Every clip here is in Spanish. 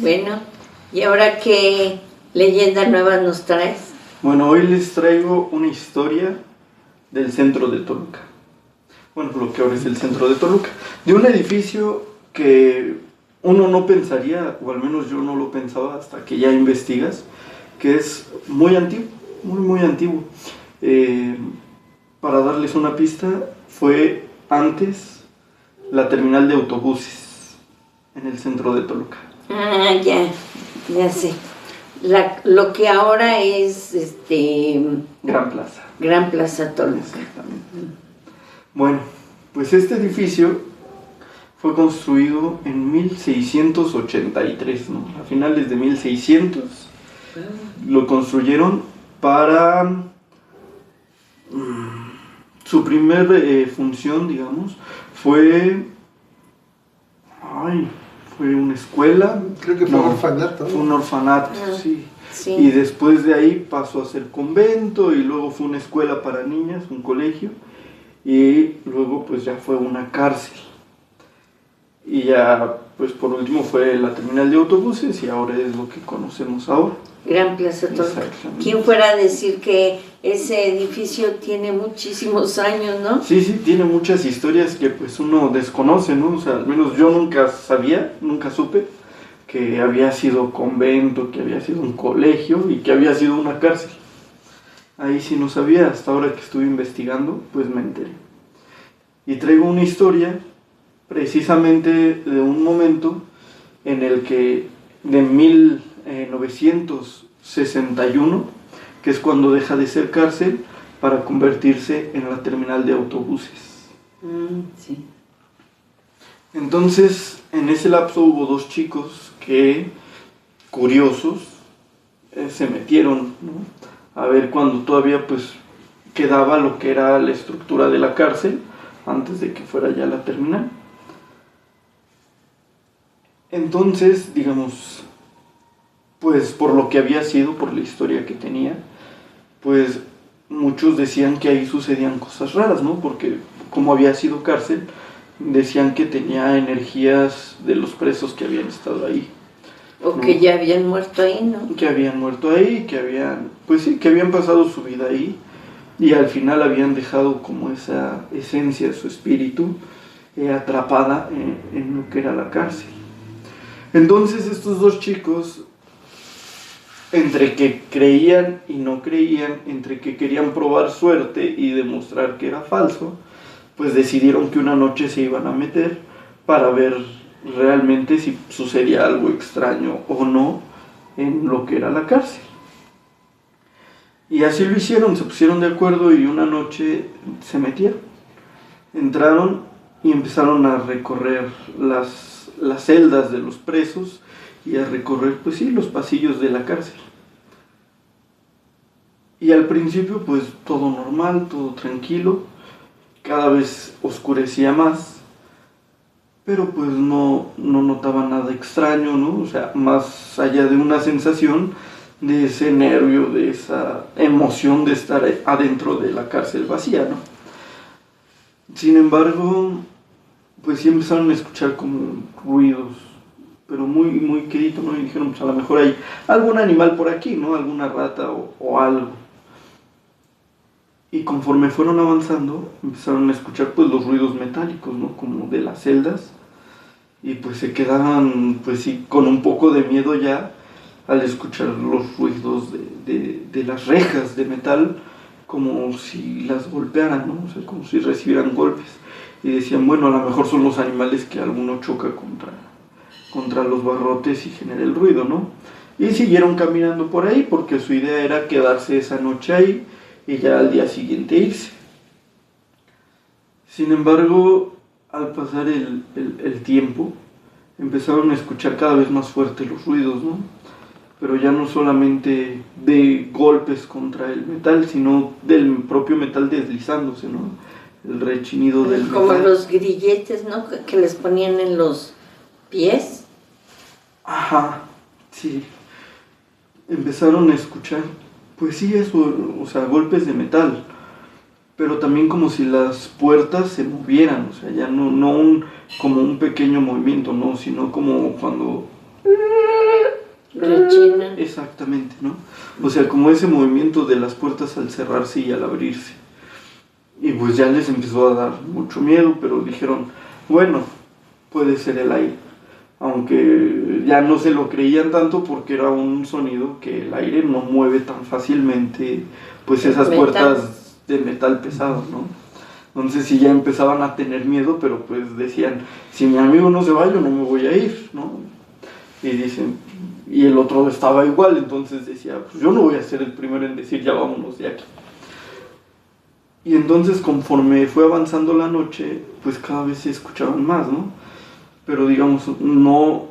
Bueno, ¿y ahora qué leyenda nueva nos traes? Bueno, hoy les traigo una historia del centro de Toluca. Bueno, lo que ahora es el centro de Toluca. De un edificio que uno no pensaría, o al menos yo no lo pensaba hasta que ya investigas, que es muy antiguo, muy antiguo. Para darles una pista, fue antes la terminal de autobuses en el centro de Toluca. Ah, ya sé. Lo que ahora es Gran Plaza. Gran Plaza Toluca. Exactamente. Bueno, pues este edificio fue construido en 1683, ¿no? A finales de 1600 lo construyeron para su primer función, digamos, fue una escuela. Creo que fue un orfanato. Fue un orfanato, sí. Sí. Y después de ahí pasó a ser convento y luego fue una escuela para niñas, un colegio, y luego pues ya fue una cárcel. Y ya pues por último fue la terminal de autobuses y ahora es lo que conocemos ahora. Gran Plaza Toluca. ¿Quién fuera a decir que ese edificio tiene muchísimos años, no? Sí, tiene muchas historias que pues uno desconoce, ¿no? O sea, al menos yo nunca supe que había sido convento, que había sido un colegio y que había sido una cárcel. Ahí sí no sabía, hasta ahora que estuve investigando, pues me enteré. Y traigo una historia precisamente de un momento en el que de 1961, que es cuando deja de ser cárcel para convertirse en la terminal de autobuses. Sí. Entonces, en ese lapso hubo dos chicos que, curiosos, se metieron, ¿no? A ver cuando todavía pues quedaba lo que era la estructura de la cárcel, antes de que fuera ya la terminal. Entonces, digamos, pues por lo que había sido, por la historia que tenía, pues muchos decían que ahí sucedían cosas raras, ¿no? Porque como había sido cárcel, decían que tenía energías de los presos que habían estado ahí. O ¿no? Que ya habían muerto ahí, ¿no? Que habían muerto ahí, que habían pasado su vida ahí y al final habían dejado como esa esencia, su espíritu, atrapada en lo que era la cárcel. Entonces estos dos chicos, entre que creían y no creían, entre que querían probar suerte y demostrar que era falso, pues decidieron que una noche se iban a meter para ver realmente si sucedía algo extraño o no en lo que era la cárcel. Y así lo hicieron, se pusieron de acuerdo y una noche se metieron. Entraron y empezaron a recorrer las celdas de los presos y a recorrer, pues sí, los pasillos de la cárcel. Y al principio, pues todo normal, todo tranquilo, cada vez oscurecía más, pero pues no notaba nada extraño, ¿no? O sea, más allá de una sensación de ese nervio, de esa emoción de estar adentro de la cárcel vacía, ¿no? Sin embargo, pues sí empezaron a escuchar como ruidos, pero muy quedito, ¿no? Y dijeron, pues a lo mejor hay algún animal por aquí, ¿no? Alguna rata o algo. Y conforme fueron avanzando, empezaron a escuchar pues los ruidos metálicos, ¿no? Como de las celdas. Y pues se quedaban, pues sí, con un poco de miedo ya al escuchar los ruidos de las rejas de metal, como si las golpearan, ¿no? O sea, como si recibieran golpes. Y decían, bueno, a lo mejor son los animales que alguno choca contra los barrotes y genera el ruido, ¿no? Y siguieron caminando por ahí porque su idea era quedarse esa noche ahí y ya al día siguiente irse. Sin embargo, al pasar el tiempo, empezaron a escuchar cada vez más fuerte los ruidos, ¿no? Pero ya no solamente de golpes contra el metal, sino del propio metal deslizándose, ¿no? El rechinido del metal. Como los grilletes, ¿no? Que les ponían en los pies. Ajá, sí. Empezaron a escuchar, pues sí, eso, o sea, golpes de metal. Pero también como si las puertas se movieran, o sea, ya no como un pequeño movimiento, no, sino como cuando rechinan. Exactamente, ¿no? O sea, como ese movimiento de las puertas al cerrarse y al abrirse. Y pues ya les empezó a dar mucho miedo, pero dijeron, bueno, puede ser el aire. Aunque ya no se lo creían tanto porque era un sonido que el aire no mueve tan fácilmente, pues esas puertas de metal pesado, ¿no? Entonces sí ya empezaban a tener miedo, pero pues decían, si mi amigo no se va, yo no me voy a ir, ¿no? Y dicen, y el otro estaba igual, entonces decía, pues yo no voy a ser el primero en decir, ya vámonos de aquí. Y entonces conforme fue avanzando la noche, pues cada vez se escuchaban más, ¿no? Pero digamos, no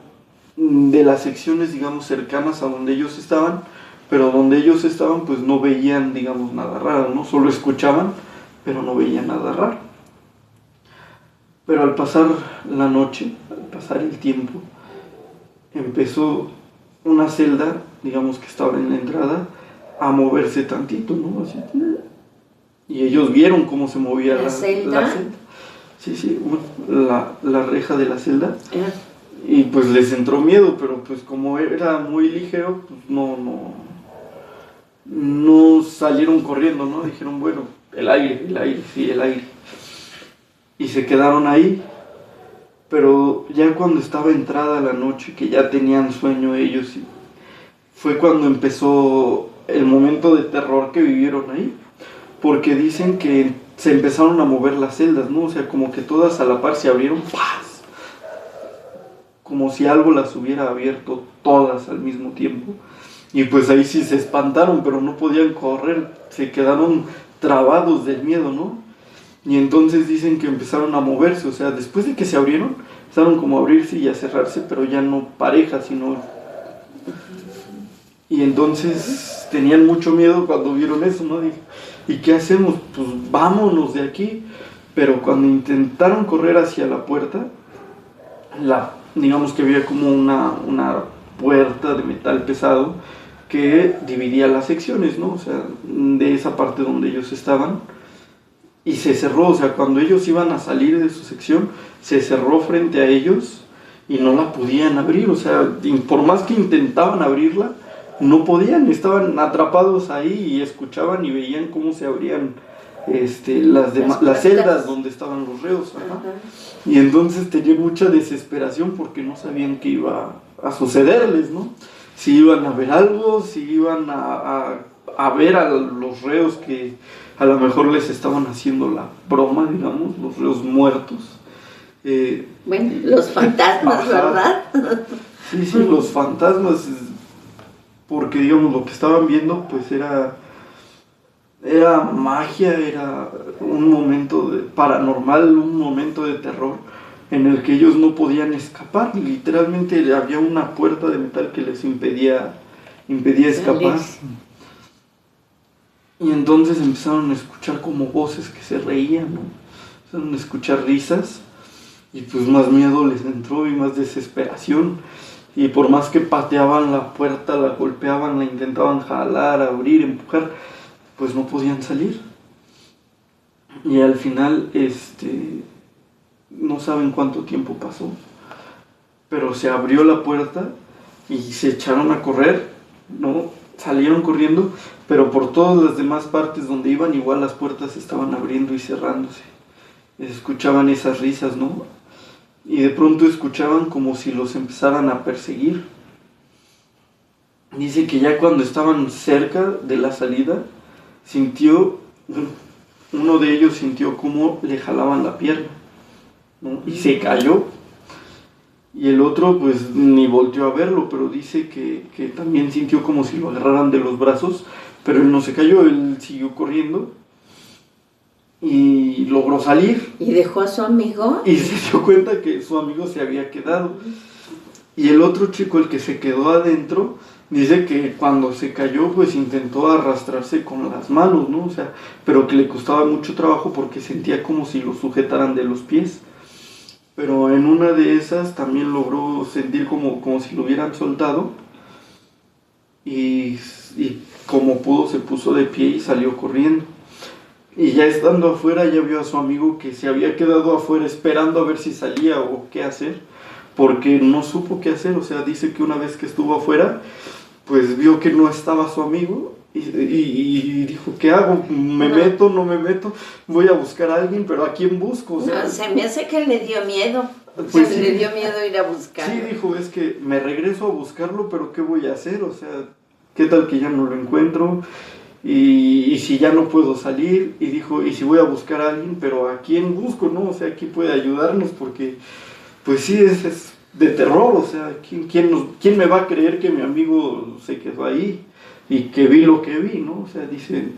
de las secciones, digamos, cercanas a donde ellos estaban, pero donde ellos estaban, pues no veían, digamos, nada raro, ¿no? Solo escuchaban, pero no veían nada raro. Pero al pasar la noche, al pasar el tiempo, empezó una celda, digamos que estaba en la entrada, a moverse tantito, ¿no? Así. Y ellos vieron cómo se movía la celda. Sí, la reja de la celda. Y pues les entró miedo, pero pues como era muy ligero, pues no salieron corriendo, ¿no? Dijeron, bueno, el aire, sí, el aire. Y se quedaron ahí. Pero ya cuando estaba entrada la noche, que ya tenían sueño ellos, fue cuando empezó el momento de terror que vivieron ahí. Porque dicen que se empezaron a mover las celdas, ¿no? O sea, como que todas a la par se abrieron, ¡paz! Como si algo las hubiera abierto todas al mismo tiempo. Y pues ahí sí se espantaron, pero no podían correr, se quedaron trabados del miedo, ¿no? Y entonces dicen que empezaron a moverse, o sea, después de que se abrieron, empezaron como a abrirse y a cerrarse, pero ya no parejas, sino... Y entonces tenían mucho miedo cuando vieron eso, ¿no? Dije, ¿y qué hacemos? Pues vámonos de aquí. Pero cuando intentaron correr hacia la puerta, digamos que había como una puerta de metal pesado que dividía las secciones, ¿no? O sea, de esa parte donde ellos estaban. Y se cerró, o sea, cuando ellos iban a salir de su sección, se cerró frente a ellos y no la podían abrir. O sea, por más que intentaban abrirla, no podían, estaban atrapados ahí y escuchaban y veían cómo se abrían las celdas donde estaban los reos. Y entonces tenían mucha desesperación porque no sabían qué iba a sucederles, ¿no? Si iban a ver algo, si iban a ver a los reos que a lo mejor les estaban haciendo la broma, digamos, los reos muertos. Bueno, los fantasmas, ¿verdad? Sí, los fantasmas, porque digamos lo que estaban viendo pues era magia, era un momento paranormal, un momento de terror en el que ellos no podían escapar. Literalmente había una puerta de metal que les impedía escapar. Y entonces empezaron a escuchar como voces que se reían, ¿no? Empezaron a escuchar risas y pues más miedo les entró y más desesperación. Y por más que pateaban la puerta, la golpeaban, la intentaban jalar, abrir, empujar, pues no podían salir. Y al final, no saben cuánto tiempo pasó, pero se abrió la puerta y se echaron a correr, ¿no? Salieron corriendo, pero por todas las demás partes donde iban, igual las puertas estaban abriendo y cerrándose. Escuchaban esas risas, ¿no? Y de pronto escuchaban como si los empezaran a perseguir. Dice que ya cuando estaban cerca de la salida, uno de ellos sintió como le jalaban la pierna, ¿no? Y se cayó. Y el otro pues ni volteó a verlo, pero dice que también sintió como si lo agarraran de los brazos, pero él no se cayó, él siguió corriendo y logró salir. ¿Y dejó a su amigo? Y se dio cuenta que su amigo se había quedado. Y el otro chico, el que se quedó adentro, dice que cuando se cayó pues intentó arrastrarse con las manos, ¿no? O sea, pero que le costaba mucho trabajo porque sentía como si lo sujetaran de los pies. Pero en una de esas también logró sentir como si lo hubieran soltado. Y como pudo se puso de pie y salió corriendo. Y ya estando afuera ya vio a su amigo que se había quedado afuera esperando a ver si salía o qué hacer. porque no supo qué hacer. O sea, dice que una vez que estuvo afuera, pues vio que no estaba su amigo y dijo, ¿qué hago? ¿Me meto? ¿No me meto? Voy a buscar a alguien, pero ¿a quién busco? O sea, no, se me hace que le dio miedo. Pues le dio miedo ir a buscarlo. Sí, dijo, es que me regreso a buscarlo, pero ¿qué voy a hacer? O sea, ¿qué tal que ya no lo encuentro? Y si ya no puedo salir, y dijo, y si voy a buscar a alguien, pero ¿a quién busco? ¿No? O sea, ¿quién puede ayudarnos? Porque, pues sí, es de terror. O sea, ¿quién me va a creer que mi amigo se quedó ahí y que vi lo que vi? ¿No? O sea, dice,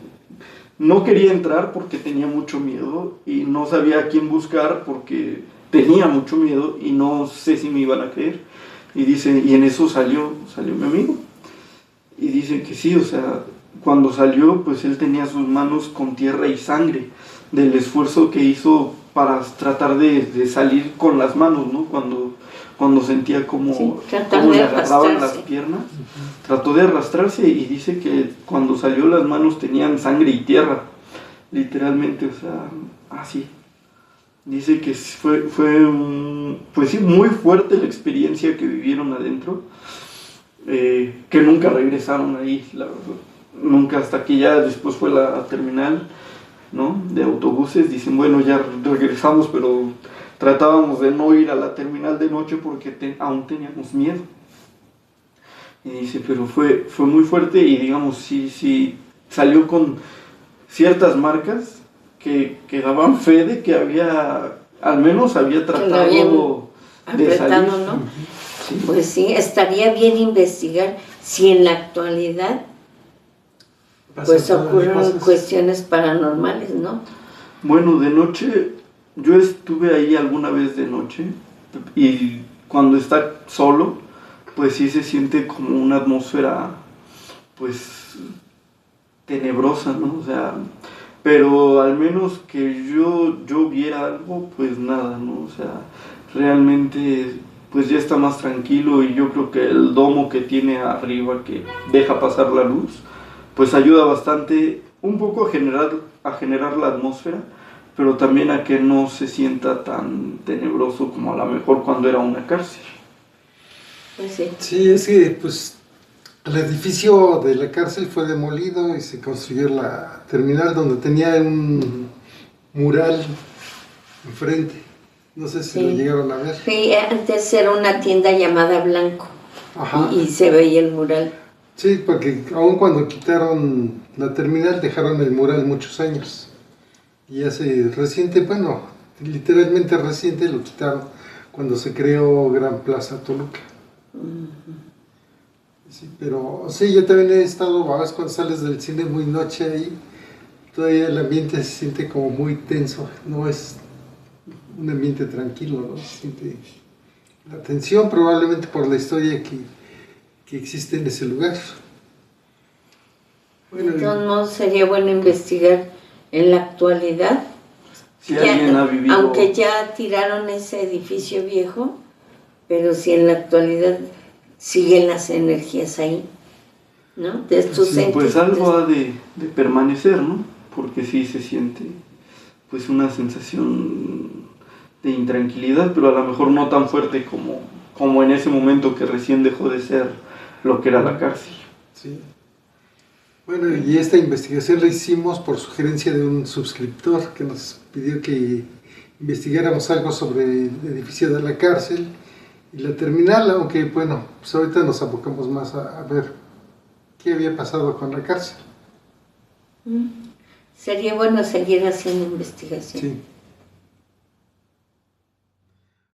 no quería entrar porque tenía mucho miedo y no sabía a quién buscar porque tenía mucho miedo y no sé si me iban a creer. Y dice, y en eso salió mi amigo. Y dice que sí, o sea, cuando salió, pues él tenía sus manos con tierra y sangre del esfuerzo que hizo para tratar de salir con las manos, ¿no? Cuando sentía como le agarraban las piernas, trató de arrastrarse y dice que cuando salió las manos tenían sangre y tierra, literalmente, o sea, así. Dice que fue pues sí, muy fuerte la experiencia que vivieron adentro, que nunca regresaron ahí, la verdad. Nunca, hasta que ya después fue la terminal, ¿no?, de autobuses. Dicen, bueno, ya regresamos, pero tratábamos de no ir a la terminal de noche porque aún teníamos miedo. Y dice, pero fue muy fuerte y digamos, sí salió con ciertas marcas que daban fe de que al menos había tratado de salir. ¿No? Sí. Pues sí, estaría bien investigar si en la actualidad pues ocurren cuestiones paranormales, ¿no? Bueno, de noche, yo estuve ahí alguna vez de noche y cuando está solo, pues sí se siente como una atmósfera, pues, tenebrosa, ¿no? O sea, pero al menos que yo viera algo, pues nada, ¿no? O sea, realmente, pues ya está más tranquilo y yo creo que el domo que tiene arriba, que deja pasar la luz, pues ayuda bastante, un poco a generar la atmósfera, pero también a que no se sienta tan tenebroso como a lo mejor cuando era una cárcel. Pues sí. Sí, es que pues el edificio de la cárcel fue demolido y se construyó la terminal donde tenía un mural enfrente. No sé si lo llegaron a ver. Sí, antes era una tienda llamada Blanco. Ajá. Y se veía el mural. Sí, porque aún cuando quitaron la terminal dejaron el mural muchos años. Y hace reciente, bueno, literalmente reciente lo quitaron cuando se creó Gran Plaza Toluca. Sí, pero sí, yo también he estado, a veces cuando sales del cine muy noche ahí, todavía el ambiente se siente como muy tenso, no es un ambiente tranquilo, ¿no? Se siente la tensión probablemente por la historia que existe en ese lugar. Bueno, de todos modos sería bueno investigar en la actualidad, si alguien ha vivido, aunque ya tiraron ese edificio viejo, pero si en la actualidad siguen las energías ahí, ¿no? De estos sí, pues algo ha de permanecer, ¿no? Porque sí se siente pues una sensación de intranquilidad, pero a lo mejor no tan fuerte como en ese momento que recién dejó de ser lo que era la cárcel. Sí. Bueno, y esta investigación la hicimos por sugerencia de un suscriptor que nos pidió que investigáramos algo sobre el edificio de la cárcel y la terminal, aunque bueno, pues ahorita nos abocamos más a ver qué había pasado con la cárcel. Sería bueno seguir haciendo investigación. Sí.